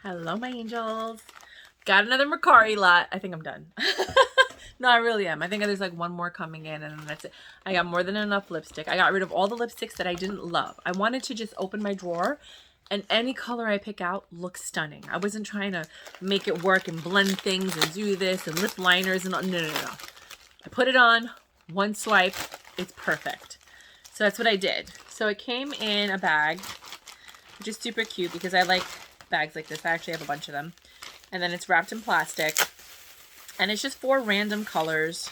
Hello, my angels. Got another Mercari lot. I think I'm done. No, I really am. I think there's like one more coming in and then that's it. I got more than enough lipstick. I got rid of all the lipsticks that I didn't love. I wanted to just open my drawer and any color I pick out looks stunning. I wasn't trying to make it work and blend things and do this and lip liners and no. I put it on, one swipe, it's perfect. So that's what I did. So it came in a bag, which is super cute because I like bags like this. I actually have a bunch of them. And then it's wrapped in plastic. And it's just 4 random colors.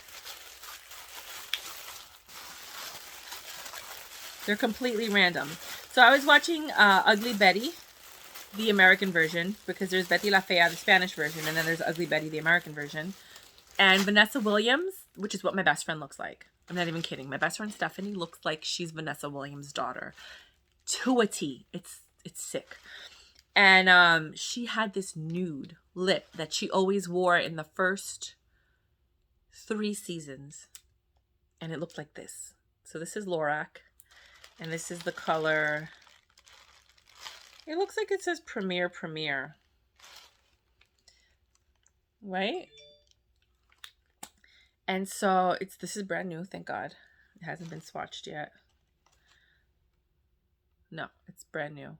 They're completely random. So I was watching Ugly Betty, the American version, because there's Betty La Fea, the Spanish version, and then there's Ugly Betty, the American version. And Vanessa Williams, which is what my best friend looks like. I'm not even kidding. My best friend Stephanie looks like she's Vanessa Williams' daughter. To a T. It's sick. And she had this nude lip that she always wore in the first 3 seasons. And it looked like this. So this is lorac. And this is the color. It looks like it says Premier. Right? And so this is brand new, thank God. It hasn't been swatched yet. No, it's brand new.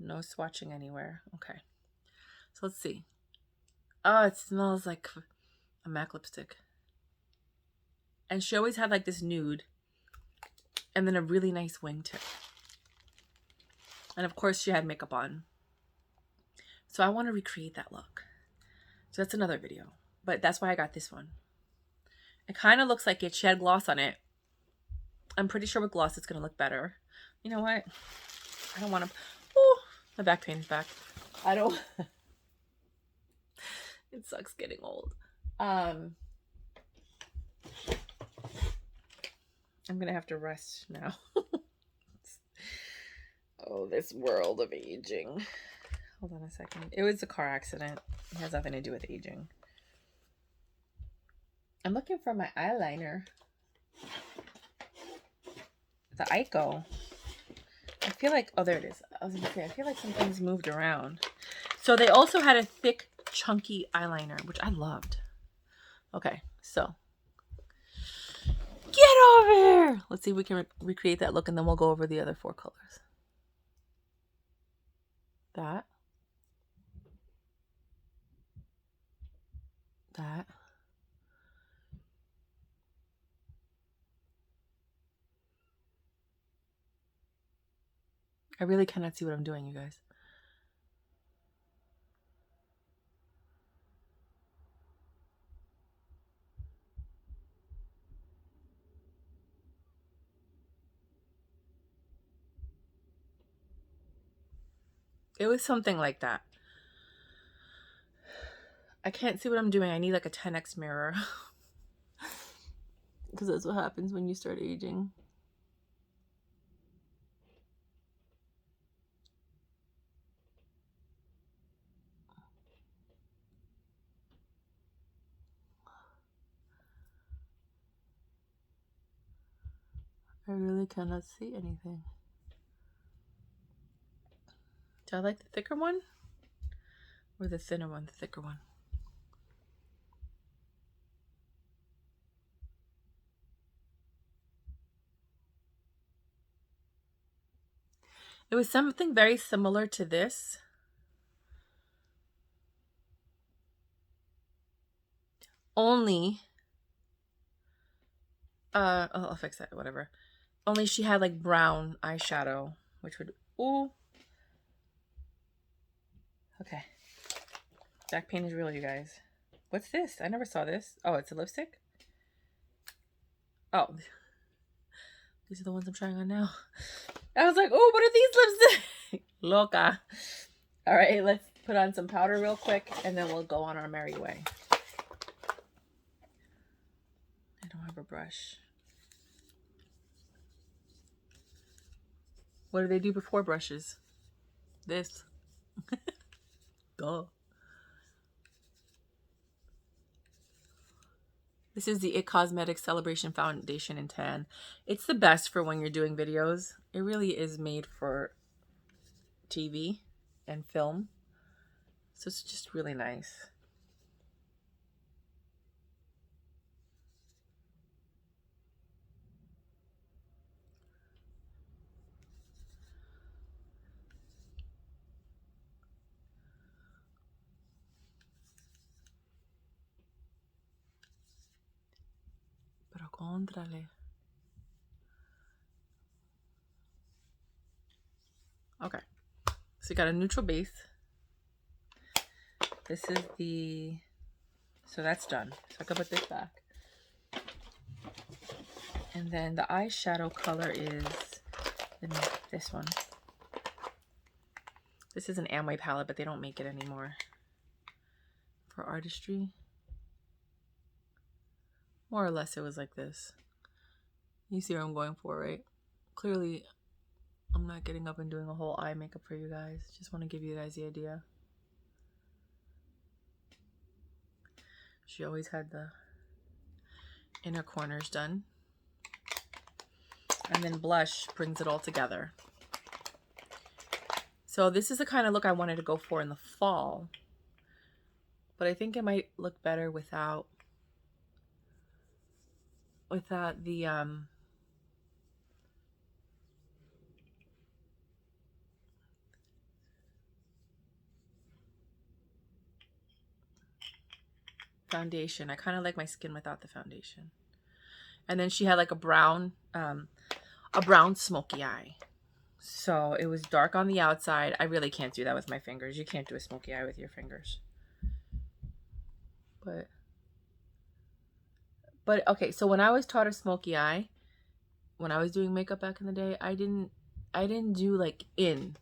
No swatching anywhere. Okay. So let's see. Oh, it smells like a MAC lipstick. And she always had like this nude. And then a really nice wingtip. And of course she had makeup on. So I want to recreate that look. So that's another video. But that's why I got this one. It kind of looks like it. She had gloss on it. I'm pretty sure with gloss it's going to look better. You know what? I don't want to... Oh, my back pain is back. I don't... It sucks getting old. I'm going to have to rest now. Oh, this world of aging. Hold on a second. It was a car accident. It has nothing to do with aging. I'm looking for my eyeliner. The Ico. I feel like... Oh, there it is. I was going to say, I feel like something's moved around. So they also had a thick, chunky eyeliner, which I loved. Okay, so... Get over here! Let's see if we can recreate that look, and then we'll go over the other 4 colors. That. I really cannot see what I'm doing, you guys. It was something like that. I can't see what I'm doing. I need like a 10x mirror. Because that's what happens when you start aging. I really cannot see anything. Do I like the thicker one? Or the thinner one? The thicker one. It was something very similar to this. Only... I'll fix that, whatever. Only she had like brown eyeshadow, which would... Ooh. Okay. Back pain is real, you guys. What's this? I never saw this. Oh, it's a lipstick? Oh. These are the ones I'm trying on now. I was like, oh, what are these lipsticks? Loca. All right, let's put on some powder real quick, and then we'll go on our merry way. I don't have a brush. What do they do before brushes? This. Duh. This is the IT Cosmetics Celebration Foundation in Tan. It's the best for when you're doing videos. It really is made for TV. and film. So it's just really nice. Pero contrale. Okay. So you got a neutral base. This is the, so that's done. So I can put this back. And then the eyeshadow color is this one. This is an Amway palette, but they don't make it anymore. For artistry. More or less it was like this. You see what I'm going for, right? Clearly, I'm not getting up and doing a whole eye makeup for you guys. Just want to give you guys the idea. She always had the inner corners done. And then blush brings it all together. So this is the kind of look I wanted to go for in the fall. But I think it might look better without the foundation. I kind of like my skin without the foundation. And then she had like a brown smoky eye. So it was dark on the outside. I really can't do that with my fingers. You can't do a smoky eye with your fingers. But okay, so when I was taught a smoky eye, when I was doing makeup back in the day, I didn't do like in.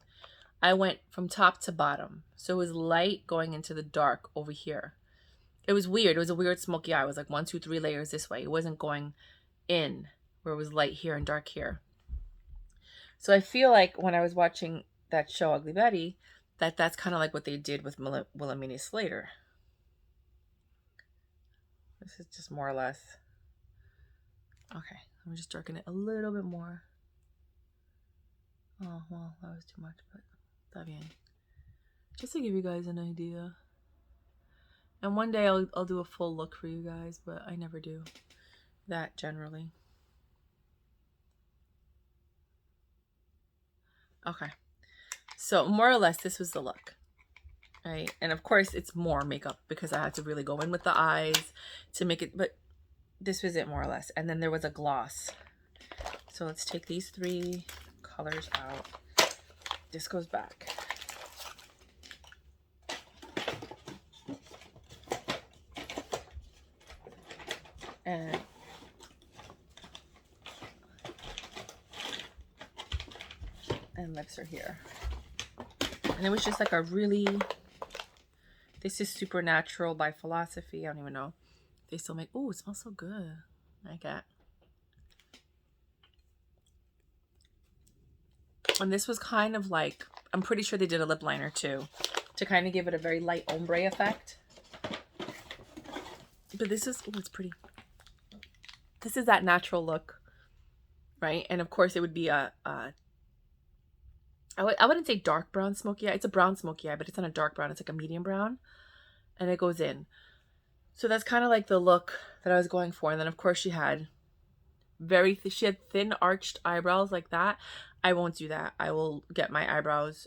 I went from top to bottom. So it was light going into the dark over here. It was weird. It was a weird smoky eye. It was like 1, 2, 3 layers this way. It wasn't going in where it was light here and dark here. So I feel like when I was watching that show Ugly Betty, that's kind of like what they did with Wilhelmina Slater. This is just more or less. Okay, I'm just darkening it a little bit more. Oh, well, that was too much, but está bien. Just to give you guys an idea. And one day I'll do a full look for you guys, but I never do that generally. Okay, so more or less this was the look, right? And of course it's more makeup because I had to really go in with the eyes to make it, but this was it more or less. And then there was a gloss. So let's take these 3 colors out. This goes back. And lips are here. And it was just like a really, this is Supernatural by Philosophy. I don't even know. They still make, oh, it smells so good. Like that. And this was kind of like, I'm pretty sure they did a lip liner too, to kind of give it a very light ombre effect. But this is, oh, it's pretty. This is that natural look, right? And of course it would be I wouldn't say dark brown smoky eye. It's a brown smoky eye, but it's not a dark brown. It's like a medium brown. And it goes in. So that's kind of like the look that I was going for. And then of course she had she had thin arched eyebrows like that. I won't do that. I will get my eyebrows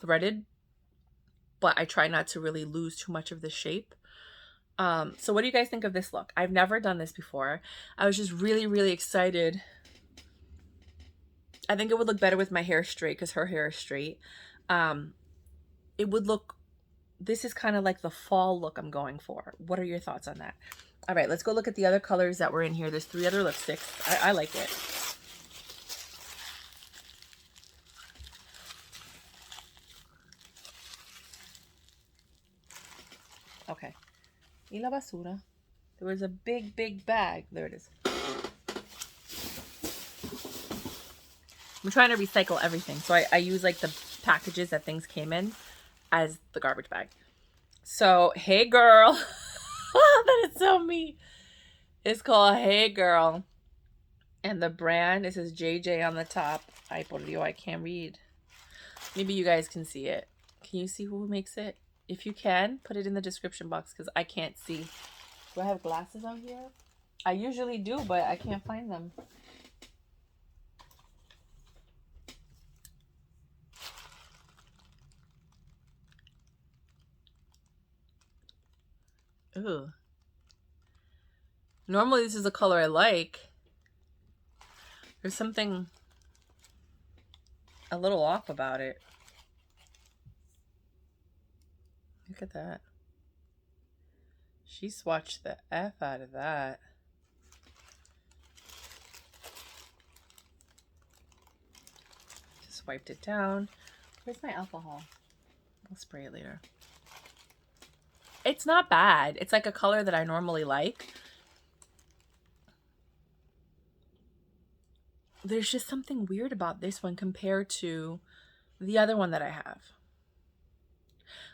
threaded. But I try not to really lose too much of the shape. So what do you guys think of this look? I've never done this before. I was just really, really excited. I think it would look better with my hair straight because her hair is straight. It would look, this is kind of like the fall look I'm going for. What are your thoughts on that? All right, let's go look at the other colors that were in here. There's 3 other lipsticks. I like it. Okay. Y la basura. There was a big, big bag. There it is. I'm trying to recycle everything. So I use like the packages that things came in as the garbage bag. So, Hey Girl. That is so me. It's called Hey Girl. And the brand, it says JJ on the top. Ay, por Dios, I can't read. Maybe you guys can see it. Can you see who makes it? If you can, put it in the description box because I can't see. Do I have glasses on here? I usually do, but I can't find them. Ooh. Normally this is a color I like. There's something a little off about it. Look at that. She swatched the F out of that. Just wiped it down. Where's my alcohol? I'll spray it later. It's not bad. It's like a color that I normally like. There's just something weird about this one compared to the other one that I have.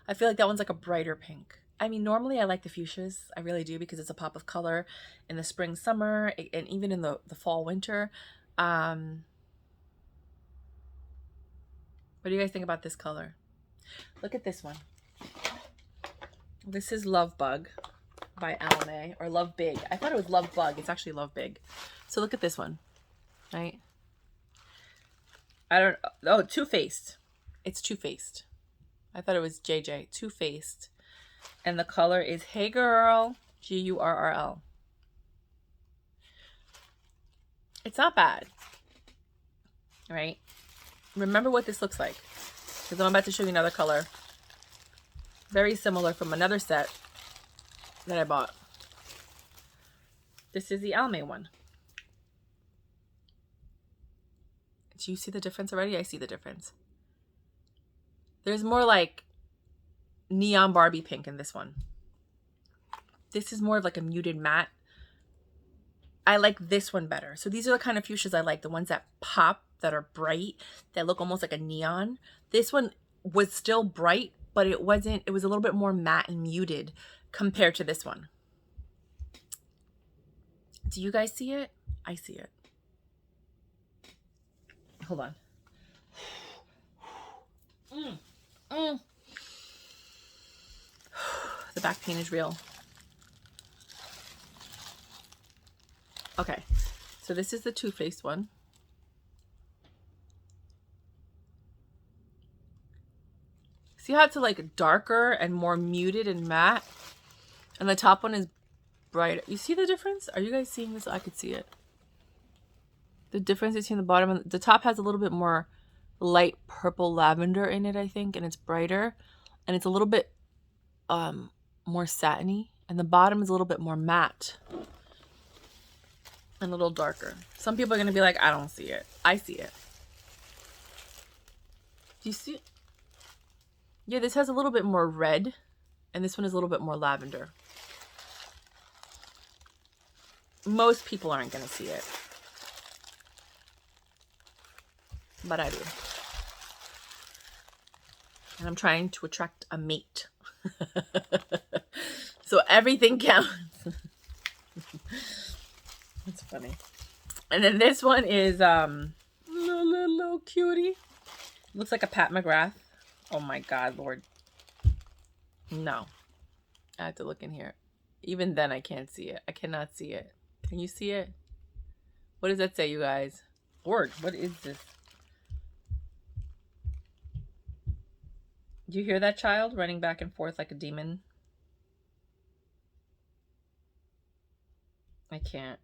I feel like that one's like a brighter pink. I mean, normally I like the fuchsias. I really do because it's a pop of color in the spring, summer, and even in the fall, winter. What do you guys think about this color? Look at this one. This is Love Bug by Almay, or Love Big. I thought it was Love Bug. It's actually Love Big. So look at this one, right? Oh, Too Faced. It's Too Faced. I thought it was JJ. Too Faced. And the color is Hey Girl, Gurrl. It's not bad, right? Remember what this looks like, because I'm about to show you another color. Very similar from another set that I bought. This is the Almay one. Do you see the difference already? I see the difference. There's more like neon Barbie pink in this one. This is more of like a muted matte. I like this one better. So these are the kind of fuchsias I like. The ones that pop, that are bright, that look almost like a neon. This one was still bright, but it wasn't. It was a little bit more matte and muted compared to this one. Do you guys see it? I see it. Hold on. The back pain is real. Okay, so this is the Too Faced one. See how it's like darker and more muted and matte? And the top one is brighter. You see the difference? Are you guys seeing this? I could see it. The difference between the bottom and the top has a little bit more light purple lavender in it, I think, and it's brighter. And it's a little bit more satiny. And the bottom is a little bit more matte and a little darker. Some people are going to be like, I don't see it. I see it. Do you see it? Yeah, this has a little bit more red, and this one is a little bit more lavender. Most people aren't going to see it, but I do. And I'm trying to attract a mate. So everything counts. That's funny. And then this one is little cutie. Looks like a Pat McGrath. Oh my God, Lord. No. I have to look in here. Even then I can't see it. I cannot see it. Can you see it? What does that say, you guys? Lord, what is this? Do you hear that child running back and forth like a demon? I can't.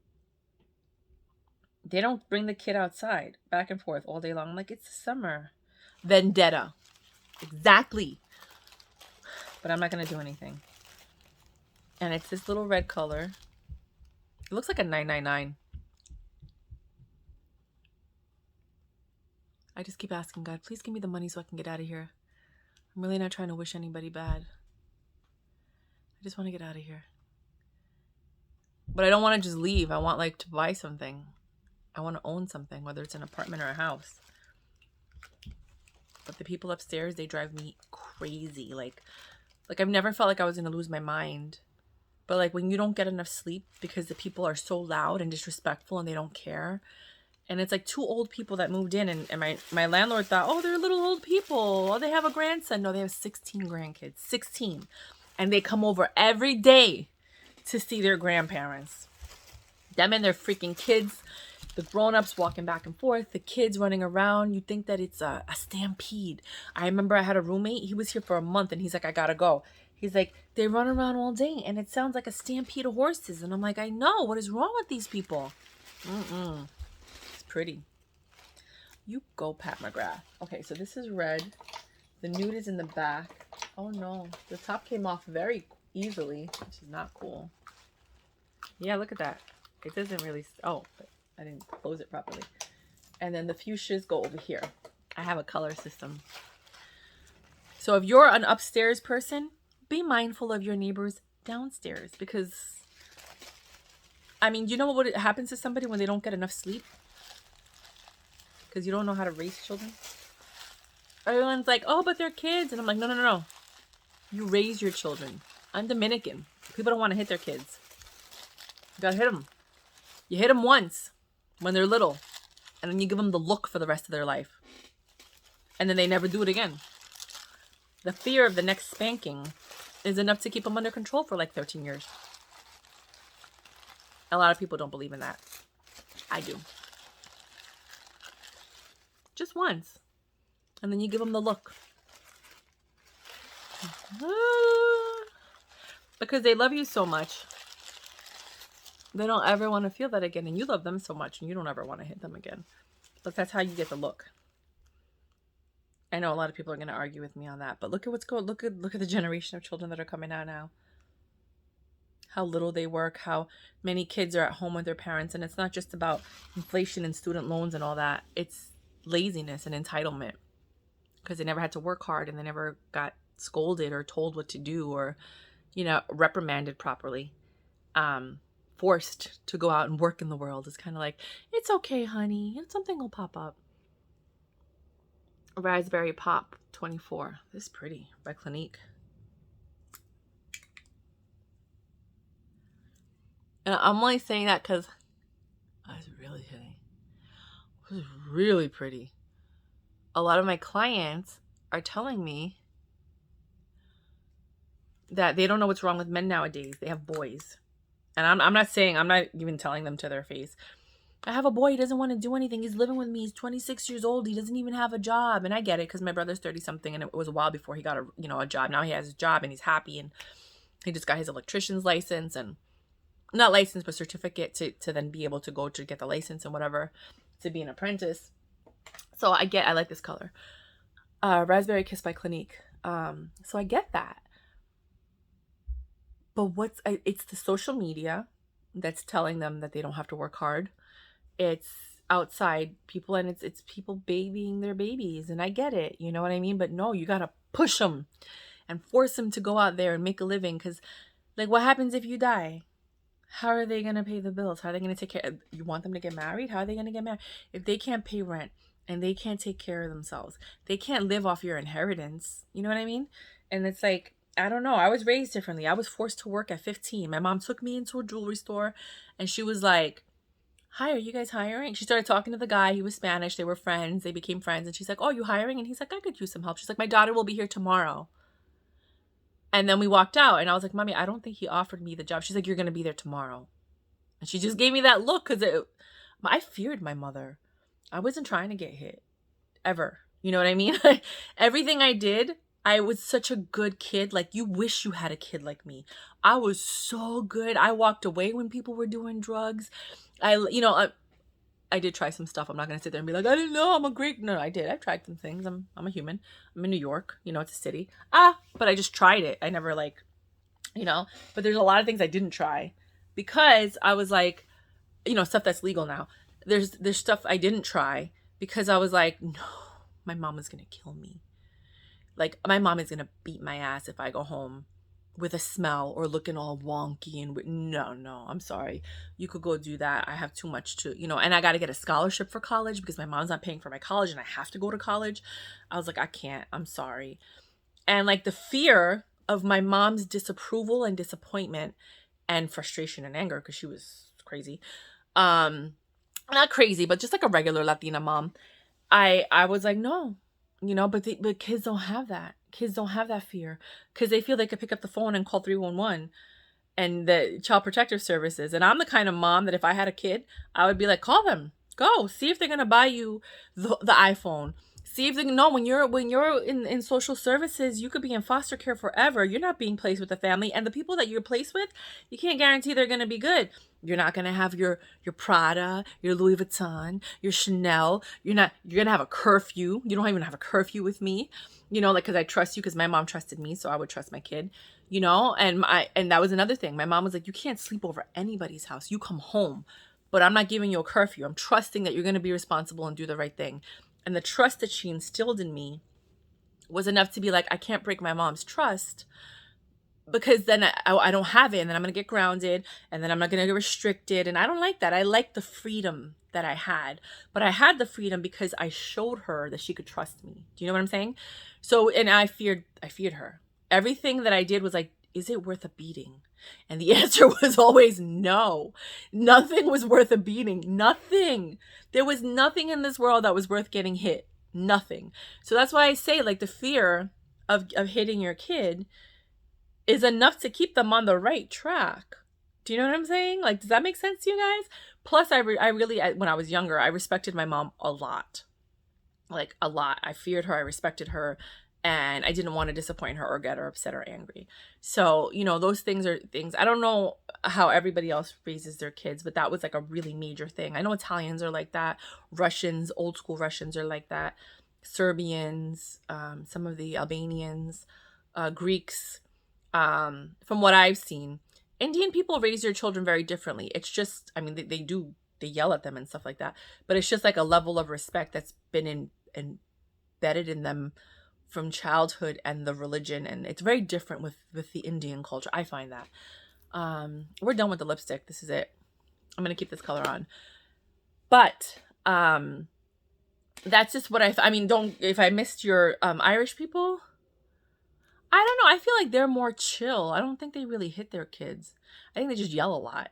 They don't bring the kid outside back and forth all day long. I'm like, it's summer. Vendetta. Exactly. But I'm not going to do anything. And it's this little red color. It looks like a 999. I just keep asking God, please give me the money so I can get out of here. I'm really not trying to wish anybody bad. I just want to get out of here. But I don't want to just leave. I want like to buy something. I want to own something, whether it's an apartment or a house. But the people upstairs, they drive me crazy. Like I've never felt like I was going to lose my mind. But like when you don't get enough sleep because the people are so loud and disrespectful and they don't care. And it's like two old people that moved in, and my landlord thought, oh, they're little old people. Oh, they have a grandson. No, they have 16 grandkids. 16. And they come over every day to see their grandparents. Them and their freaking kids. The grown-ups walking back and forth. The kids running around. You think that it's a stampede. I remember I had a roommate. He was here for a month, and he's like, I gotta go. He's like, they run around all day, and it sounds like a stampede of horses. And I'm like, I know. What is wrong with these people? Pretty. You go, Pat McGrath. Okay, so this is red. The nude is in the back. Oh no, the top came off very easily, which is not cool. Yeah, look at that. It doesn't really, oh, I didn't close it properly. And then the fuchsias go over here. I have a color system. So if you're an upstairs person, be mindful of your neighbors downstairs, because, I mean, you know what happens to somebody when they don't get enough sleep? Because you don't know how to raise children. Everyone's like, oh, but they're kids. And I'm like, no. You raise your children. I'm Dominican. People don't want to hit their kids. You gotta hit them. You hit them once when they're little. And then you give them the look for the rest of their life. And then they never do it again. The fear of the next spanking is enough to keep them under control for like 13 years. A lot of people don't believe in that. I do. Just once. And then you give them the look. Because they love you so much. They don't ever want to feel that again. And you love them so much. And you don't ever want to hit them again. But that's how you get the look. I know a lot of people are going to argue with me on that. But look at what's going. Look at the generation of children that are coming out now. How little they work. How many kids are at home with their parents. And it's not just about inflation and student loans and all that. It's laziness and entitlement, because they never had to work hard and they never got scolded or told what to do or, reprimanded properly. Forced to go out and work in the world. Is kind of like, it's okay, honey, something will pop up. Raspberry Pop 24. This is pretty, by Clinique. And I'm only saying that because I was really hitting. It was really pretty. A lot of my clients are telling me that they don't know what's wrong with men nowadays. They have boys. And I'm not even telling them to their face. I have a boy. He doesn't want to do anything. He's living with me. He's 26 years old. He doesn't even have a job. And I get it, because my brother's 30 something and it was a while before he got a job. Now he has a job and he's happy, and he just got his electrician's license, and not license, but certificate to then be able to go to get the license and whatever, to be an apprentice. So I like this color. Raspberry Kiss by Clinique. So I get that. But it's the social media that's telling them that they don't have to work hard. It's outside people, and it's people babying their babies. And I get it. You know what I mean? But no, you got to push them and force them to go out there and make a living. Because, like, what happens if you die? How are they going to pay the bills? How are they going to take care? You want them to get married? How are they going to get married? If they can't pay rent and they can't take care of themselves, they can't live off your inheritance. You know what I mean? And it's like, I don't know. I was raised differently. I was forced to work at 15. My mom took me into a jewelry store and she was like, hi, are you guys hiring? She started talking to the guy. He was Spanish. They were friends. They became friends. And she's like, oh, you hiring? And he's like, I could use some help. She's like, my daughter will be here tomorrow. And then we walked out and I was like, Mommy, I don't think he offered me the job. She's like, you're going to be there tomorrow. And she just gave me that look, because I feared my mother. I wasn't trying to get hit ever. You know what I mean? Everything I did, I was such a good kid. Like, you wish you had a kid like me. I was so good. I walked away when people were doing drugs. I did try some stuff. I'm not going to sit there and be like, I didn't know, I'm a great... No, I did. I've tried some things. I'm a human. I'm in New York. It's a city. But I just tried it. I never but there's a lot of things I didn't try because I was like, stuff that's legal now. There's stuff I didn't try because I was like, no, my mom is going to kill me. Like, my mom is going to beat my ass if I go home with a smell or looking all wonky and no, I'm sorry. You could go do that. I have too much to, and I got to get a scholarship for college because my mom's not paying for my college and I have to go to college. I was like, I can't, I'm sorry. And like the fear of my mom's disapproval and disappointment and frustration and anger, because she was crazy, not crazy, but just like a regular Latina mom. I was like, no, but kids don't have that. Kids don't have that fear because they feel they could pick up the phone and call 311 and the child protective services. And I'm the kind of mom that if I had a kid, I would be like, call them, go see if they're gonna buy you the iPhone. See if they know when you're in social services, you could be in foster care forever. You're not being placed with a family, and the people that you're placed with, you can't guarantee they're gonna be good. You're not gonna have your Prada, your Louis Vuitton, your Chanel. You're gonna have a curfew. You don't even have a curfew with me, like because I trust you because my mom trusted me, so I would trust my kid, and that was another thing. My mom was like, you can't sleep over anybody's house. You come home, but I'm not giving you a curfew. I'm trusting that you're gonna be responsible and do the right thing. And the trust that she instilled in me was enough to be like, I can't break my mom's trust because then I don't have it. And then I'm going to get grounded and then I'm not going to get restricted. And I don't like that. I like the freedom that I had. But I had the freedom because I showed her that she could trust me. Do you know what I'm saying? So, and I feared her. Everything that I did was like, is it worth a beating? And the answer was always no. Nothing was worth a beating. Nothing. There was nothing in this world that was worth getting hit. Nothing. So that's why I say, like, the fear of hitting your kid is enough to keep them on the right track. Do you know what I'm saying? Like, does that make sense to you guys? Plus, I really, when I was younger, I respected my mom a lot. Like, a lot. I feared her. I respected her. And I didn't want to disappoint her or get her upset or angry. So, those things are things. I don't know how everybody else raises their kids, but that was like a really major thing. I know Italians are like that. Russians, old school Russians are like that. Serbians, some of the Albanians, Greeks, from what I've seen. Indian people raise their children very differently. It's just, I mean, they yell at them and stuff like that. But it's just like a level of respect that's been embedded in them from childhood and the religion, and it's very different with the Indian culture. I find that. We're done with the lipstick. This is it. I'm gonna keep this color on. But that's just what I mean, if I missed your Irish people, I don't know. I feel like they're more chill. I don't think they really hit their kids. I think they just yell a lot.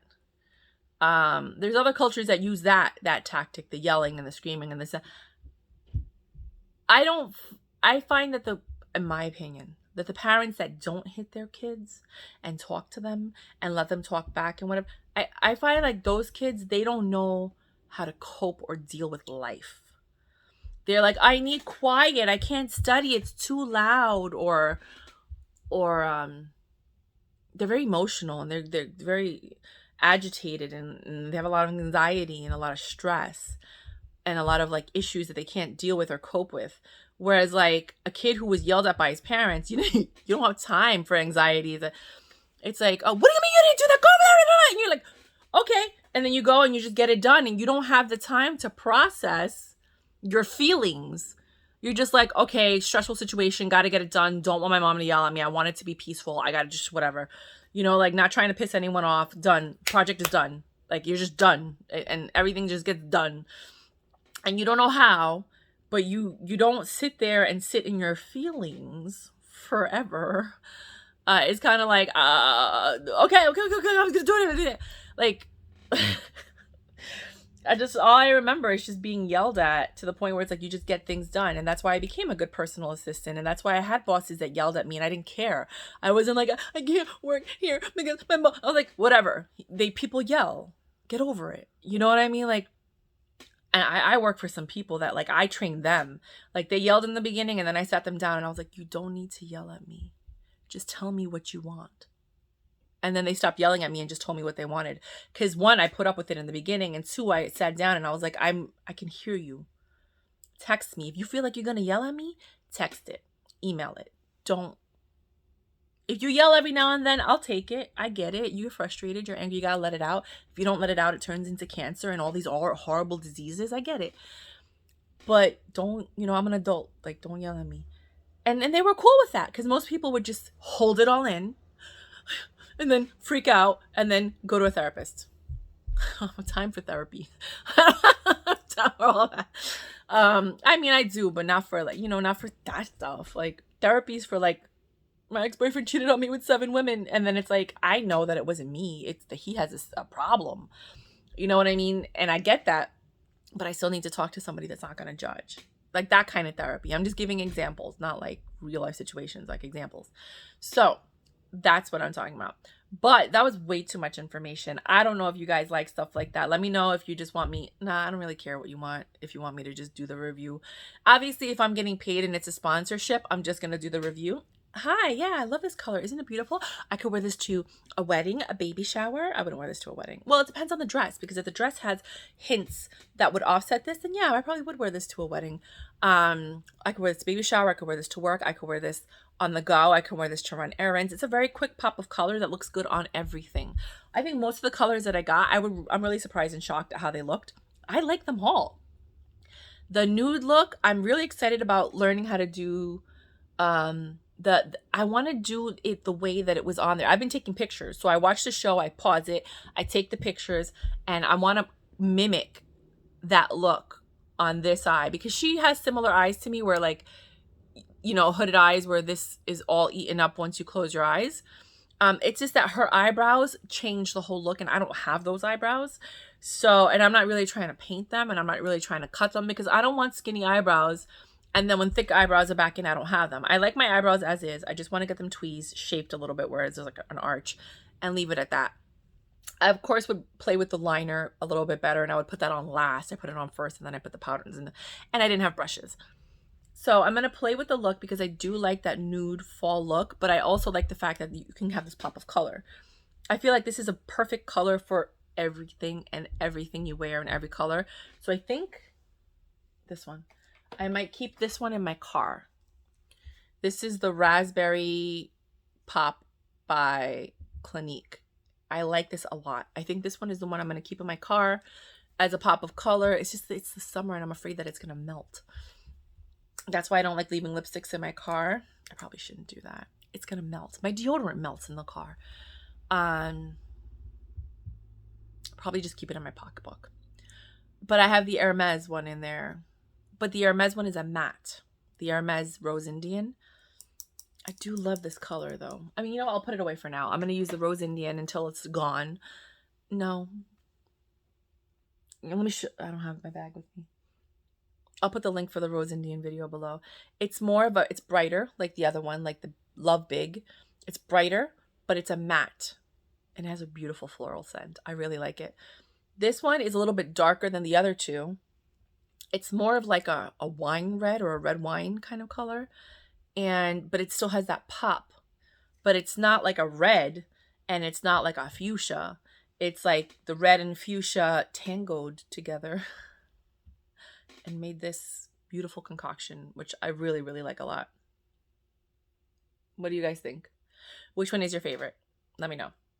There's other cultures that use that tactic, the yelling and the screaming and this. I find that in my opinion, that the parents that don't hit their kids and talk to them and let them talk back and whatever, I find like those kids, they don't know how to cope or deal with life. They're like, I need quiet. I can't study. It's too loud. Or they're very emotional and they're very agitated and they have a lot of anxiety and a lot of stress and a lot of like issues that they can't deal with or cope with. Whereas like a kid who was yelled at by his parents, you don't have time for anxiety. It's like, oh, what do you mean you didn't do that? Go over there. And you're like, okay. And then you go and you just get it done and you don't have the time to process your feelings. You're just like, okay, stressful situation, got to get it done. Don't want my mom to yell at me. I want it to be peaceful. I got to just whatever. Like not trying to piss anyone off. Done. Project is done. Like you're just done and everything just gets done. And you don't know how. But you don't sit there and sit in your feelings forever. It's kind of like, okay, I'm gonna do it. Like, all I remember is just being yelled at to the point where it's like you just get things done, and that's why I became a good personal assistant, and that's why I had bosses that yelled at me, and I didn't care. I wasn't like, I can't work here because my mom. I was like, whatever. People yell. Get over it. You know what I mean? Like. And I work for some people that, like, I trained them. Like, they yelled in the beginning, and then I sat them down, and I was like, you don't need to yell at me. Just tell me what you want. And then they stopped yelling at me and just told me what they wanted. Because, one, I put up with it in the beginning, and two, I sat down, and I was like, I can hear you. Text me. If you feel like you're going to yell at me, text it. Email it. Don't. If you yell every now and then, I'll take it. I get it. You're frustrated. You're angry. You gotta let it out. If you don't let it out, it turns into cancer and all these horrible diseases. I get it. But don't, I'm an adult. Like, don't yell at me. And they were cool with that because most people would just hold it all in and then freak out and then go to a therapist. I don't have time for therapy. I don't have time for all that. I mean, I do, but not for like, not for that stuff. Like, therapy's for like, my ex-boyfriend cheated on me with 7 women. And then it's like, I know that it wasn't me. It's that he has a problem. You know what I mean? And I get that. but I still need to talk to somebody that's not going to judge. Like that kind of therapy. I'm just giving examples, not like real life situations, like examples. So that's what I'm talking about. But that was way too much information. I don't know if you guys like stuff like that. Let me know if you just want me. Nah, I don't really care what you want. If you want me to just do the review. Obviously, if I'm getting paid and it's a sponsorship, I'm just going to do the review. Hi, yeah, I love this color. Isn't it beautiful? I could wear this to a wedding, a baby shower. I wouldn't wear this to a wedding. Well, it depends on the dress, because if the dress has hints that would offset this, then yeah, I probably would wear this to a wedding. I could wear this to baby shower. I could wear this to work. I could wear this on the go. I can wear this to run errands. It's a very quick pop of color that looks good on everything. I think most of the colors that I got, I'm really surprised and shocked at how they looked. I like them all. The nude look, I'm really excited about learning how to do I want to do it the way that it was on there. I've been taking pictures. So I watch the show, I pause it, I take the pictures, and I want to mimic that look on this eye, because she has similar eyes to me, where like, you know, hooded eyes where this is all eaten up once you close your eyes. It's just that her eyebrows change the whole look, and I don't have those eyebrows. So, and I'm not really trying to paint them, and I'm not really trying to cut them, because I don't want skinny eyebrows and then when thick eyebrows are back in, I don't have them. I like my eyebrows as is. I just want to get them tweezed, shaped a little bit, whereas there's like an arch, and leave it at that. I, of course, would play with the liner a little bit better, and I would put that on last. I put it on first, and then I put the powders in, and I didn't have brushes. So I'm going to play with the look, because I do like that nude fall look, but I also like the fact that you can have this pop of color. I feel like this is a perfect color for everything and everything you wear in every color. So I think this one. I might keep this one in my car. This is the Raspberry Pop by Clinique. I like this a lot. I think this one is the one I'm going to keep in my car as a pop of color. It's just, it's the summer and I'm afraid that it's going to melt. That's why I don't like leaving lipsticks in my car. I probably shouldn't do that. It's going to melt. My deodorant melts in the car. Probably just keep it in my pocketbook. But I have the Hermes one in there. But the Hermes one is a matte. The Hermes Rose Indian. I do love this color though. I mean, you know, I'll put it away for now. I'm going to use the Rose Indian until it's gone. No. Let me show. I don't have my bag with me. I'll put the link for the Rose Indian video below. It's more of a, it's brighter like the other one, like the Love Big. It's brighter, but it's a matte. And it has a beautiful floral scent. I really like it. This one is a little bit darker than the other two. It's more of like a wine red or a red wine kind of color. But it still has that pop. But it's not like a red and it's not like a fuchsia. It's like the red and fuchsia tangoed together and made this beautiful concoction, which I really, really like a lot. What do you guys think? Which one is your favorite? Let me know.